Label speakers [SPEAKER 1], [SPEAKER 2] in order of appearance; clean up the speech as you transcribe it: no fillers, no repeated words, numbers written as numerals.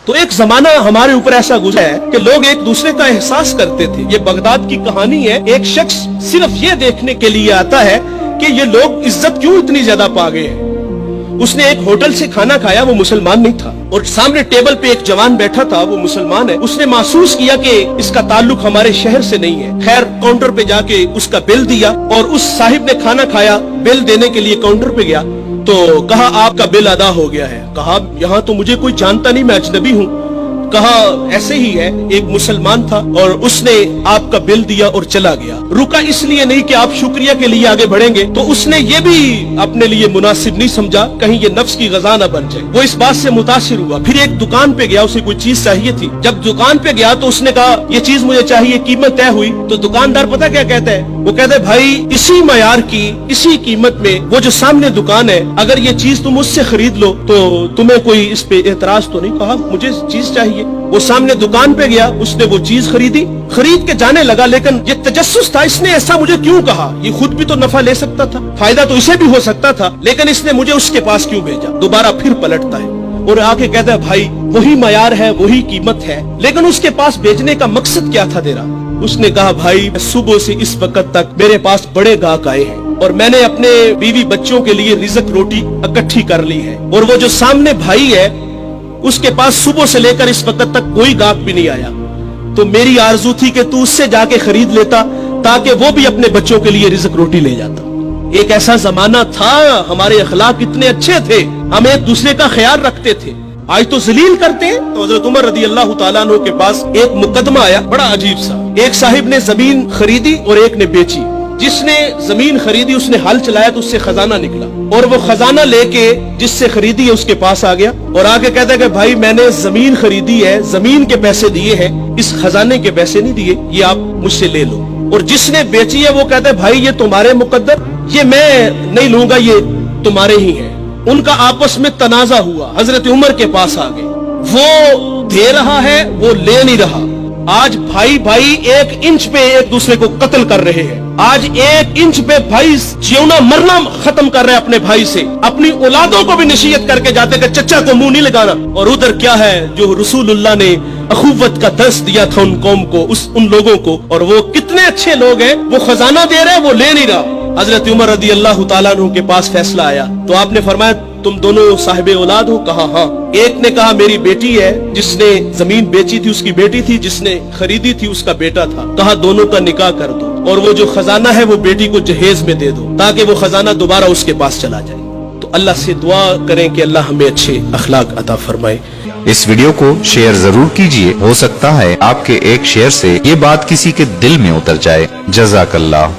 [SPEAKER 1] تو एक जमाना हमारे ऊपर ऐसा गुजरा है कि लोग एक दूसरे का एहसास करते थे। ये बगदाद की कहानी है। एक शख्स सिर्फ ये देखने के लिए आता है कि ये लोग इज्जत क्यों इतनी ज्यादा पा गए हैं। उसने एक होटल से खाना खाया, वो मुसलमान नहीं था, और सामने टेबल पे एक जवान बैठा था, वो मुसलमान है। उसने महसूस किया कि इसका ताल्लुक हमारे शहर से नहीं है। खैर काउंटर पे जाके उसका बिल दिया, और उस साहिब ने खाना खाया, बिल देने के लिए काउंटर पे गया तो कहा आपका बिल अदा हो गया है। कहा यहाँ तो मुझे कोई जानता नहीं, मैं अजनबी हूँ। कहा ऐसे ही है, एक मुसलमान था और उसने आपका बिल दिया और चला गया। रुका इसलिए नहीं कि आप शुक्रिया के लिए आगे बढ़ेंगे, तो उसने ये भी अपने लिए मुनासिब नहीं समझा कहीं ये नफ्स की गजा न बन जाए। वो इस बात से मुतासिर हुआ। फिर एक दुकान पे गया, उसे कोई चीज चाहिए थी। जब दुकान पे गया तो उसने कहा ये चीज मुझे चाहिए, कीमत तय हुई। तो दुकानदार पता क्या कहता है, वो कहता है भाई इसी मयार की इसी कीमत में वो जो सामने दुकान है, अगर ये चीज तुम उससे खरीद लो तो तुम्हें कोई इस पे एतराज तो नहीं। कहा मुझे चीज चाहिए। वो सामने दुकान पे गया, उसने वो चीज खरीदी, खरीद के जाने लगा। लेकिन ये तजस्सुस था, इसने ऐसा मुझे क्यों कहा, ये खुद भी तो नफा ले सकता था, फायदा तो इसे भी हो सकता था, लेकिन इसने मुझे उसके पास क्यों भेजा। दोबारा फिर पलटता है और आके कहता है भाई वही मयार है, वही कीमत है, लेकिन उसके पास भेजने का मकसद क्या था तेरा। उसने कहा भाई सुबह से इस वक्त तक मेरे पास बड़े गाहक आए हैं और मैंने अपने बीवी बच्चों के लिए रिज़्क रोटी इकट्ठी कर ली है, और वो जो सामने भाई है उसके पास सुबह से लेकर इस वक्त तक कोई गाहक भी नहीं आया। तो मेरी आरजू थी कि तू उससे जाके खरीद लेता ताकि वो भी अपने बच्चों के लिए रिज़्क रोटी ले जाता। एक ऐसा जमाना था, हमारे अखलाक इतने अच्छे थे, हम एक दूसरे का ख्याल रखते थे। आज तो जलील करते हैं। तो हजरत उमर रदी अल्लाह तआला अन्हु के पास एक मुकदमा आया, बड़ा अजीब सा। एक साहिब ने जमीन खरीदी और एक ने बेची। जिसने जमीन खरीदी उसने हल चलाया तो उससे खजाना निकला, और वो खजाना लेके जिससे खरीदी है उसके पास आ गया और आके कहता है कि भाई मैंने जमीन खरीदी है, जमीन के पैसे दिए हैं, इस खजाने के पैसे नहीं दिए, ये आप मुझसे ले लो। और जिसने बेची है वो कहता है भाई ये तुम्हारे मुकद्दर, ये मैं नहीं लूंगा, ये तुम्हारे ही है। उनका आपस में तनाजा हुआ, हजरत उमर के पास आ गए। वो दे रहा है, वो ले नहीं रहा। आज भाई भाई 1 इंच पे एक दूसरे को कत्ल कर रहे हैं। आज 1 इंच पे भाई जीना मरना खत्म कर रहे हैं अपने भाई से। अपनी औलादों को भी नसीहत करके जाते कि चचा को मुंह नहीं लगाना। और उधर क्या है जो रसूलुल्लाह ने अखुवत का दर्स दिया था उन कौम को, उन लोगों को, और वो कितने अच्छे लोग हैं। वो खजाना दे रहे, वो ले नहीं रहा। हजरत उमर रदी अल्लाह तआला अन्हु के पास फैसला आया तो आपने फरमाया तुम दोनों साहिबे औलाद हो। कहा हाँ। एक ने कहा मेरी बेटी है, जिसने जमीन बेची थी उसकी बेटी थी, जिसने खरीदी थी उसका बेटा था। कहा दोनों का निकाह कर दो, और वो जो खजाना है वो बेटी को जहेज में दे दो ताकि वो खजाना दोबारा उसके पास चला जाए। तो अल्लाह से दुआ करें कि अल्लाह हमें अच्छे अखलाक अता फरमाए।
[SPEAKER 2] इस वीडियो को शेयर जरूर कीजिए, हो सकता है आपके एक शेयर से ये बात किसी के दिल में उतर जाए। जज़ाकल्लाह।